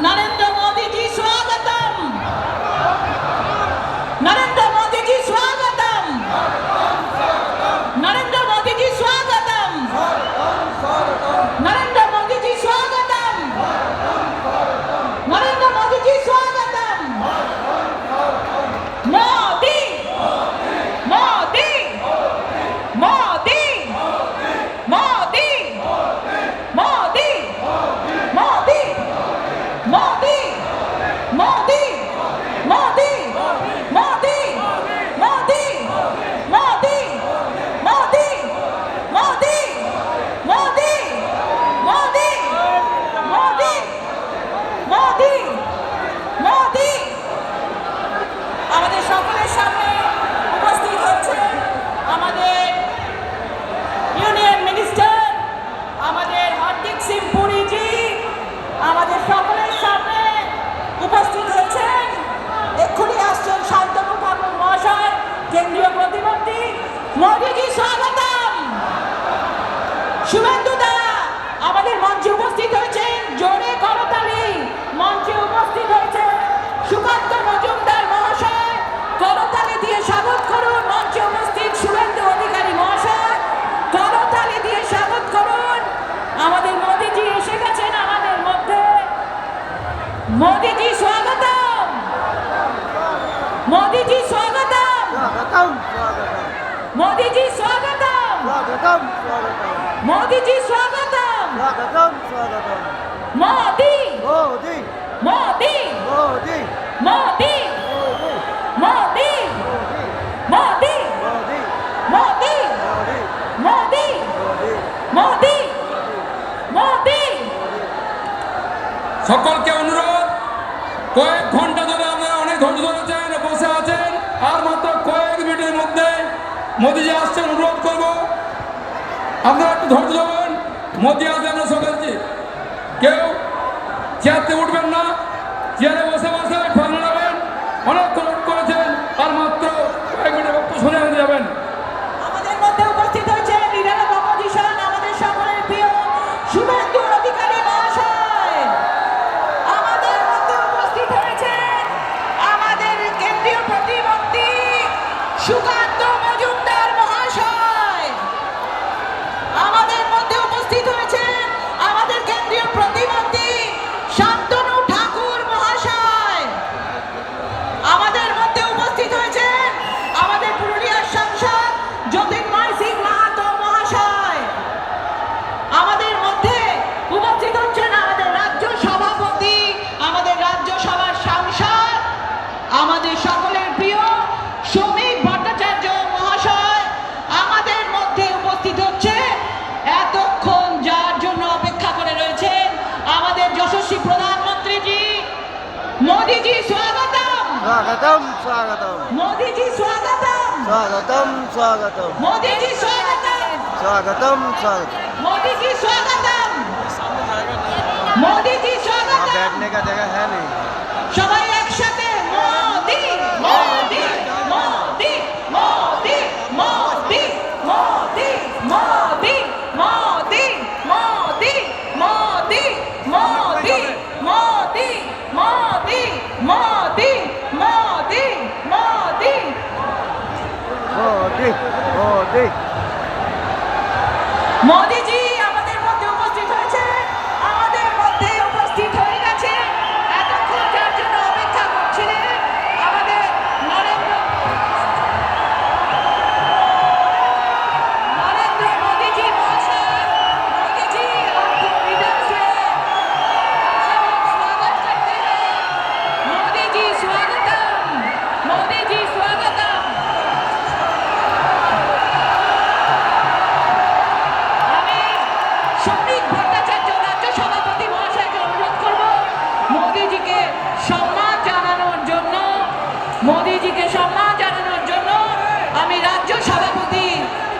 नरेंद्र मोदी जी स्वागतम, नरेंद्र मोदी जी स्वागतम, नरेंद्र मोदी जी स्वागतम, नरेंद्र मोदी जी स्वागतम, नरेंद्र मोदी जी स्वागतम, मोदी मोदी मोदी मोदी मोदी मोदी मोदी मोदी मोदी मोदी मोदी मोदी मोदी मोदी मोदी मोदी मोदी मोदी মোদি আমাদের সকলের সামনে উপস্থিত হচ্ছেন আমাদের ইউনিয়ন মিনিস্টার আমাদের হরদীপ সিং পুরী জি আমাদের সকলের সামনে উপস্থিত হচ্ছেন। এক্ষুনি আসছেন শান্তনু ঠাকুর মহাশয় কেন্দ্রীয় প্রতিমন্ত্রী। মোদিজি স্বাগতম। শুভেন্দু দা আমাদের মঞ্চে উপস্থিত হয়েছেন, জোরে করতালি। মঞ্চে উপস্থিত হয়েছেন সুকান্ত মজুমদার মহাশয়, করতালি দিয়ে স্বাগত করুন। মঞ্চে উপস্থিত শুভেন্দু অধিকারী মহাশয়, করতালি দিয়ে স্বাগত করুন। আমাদের মোদিজি এসে গেছেন আমাদের মধ্যে। মোদিজি স্বাগতম, মোদিজি স্বাগতম, মোদিজি স্বাগতম, মোদিজি স্বাগতম, মোদি মোদি মোদি মোদি মোদি মোদি মোদি মোদি মোদি মোদি। সকলকে অনুরোধ, কয়েক ঘন্টা ধরে আপনারা অনেক ধৈর্য ধরেছেন, বসে আছেন, আর মাত্র কয়েক মিনিটের মধ্যে মোদিজি আসছেন। অনুরোধ করব আপনারা একটু ধৈর্য ধরুন। মোদি আসবে, আমরা সকলকে কেউ চেয়ারতে উঠবেন না, চেয়ারে বসে বসে ফল নেবেন। অনেক অনুরোধ করেছেন, আর মাত্র কয়েক মিনিটের বক্তব্য শুনে যাবেন। আমাদের মধ্যে উপস্থিত হয়েছেন লিডার অফ অপোজিশন, আমাদের সকলের প্রিয় শুভেন্দু অধিকারী মহাশয়। আমাদের মধ্যে উপস্থিত হয়েছেন আমাদের কেন্দ্রীয় প্রতিমন্ত্রী সুকান্ত মজুমদার মহাশয়। আমাদের মধ্যে উপস্থিত হয়েছেন আমাদের কেন্দ্রীয় প্রতিমন্ত্রী শান্তনু ঠাকুর মহাশয়। আমাদের মধ্যে উপস্থিত হয়েছেন আমাদের পুরুলিয়ার সাংসদ জ্যোতির্ময় সিং মাহাতো মহাশয়। আমাদের মধ্যে উপস্থিত হচ্ছেন আমাদের রাজ্য সভাপতি, আমাদের রাজ্যসভার সাংসদ, আমাদের সকলের প্রিয় শ্রমিক ভট্টাচার্য মহাশয়। আমাদের মধ্যে উপস্থিত হচ্ছে এতক্ষণ যার জন্য অপেক্ষা করে রয়েছেন আমাদের যশস্বী প্রধানমন্ত্রীজি। মোদিজি স্বাগতম, স্বাগতম স্বাগতম মোদিজি স্বাগতম, স্বাগতম স্বাগতম মোদিজি স্বাগতম, স্বাগতম স্বাগতম মোদিজি স্বাগতম, মোদি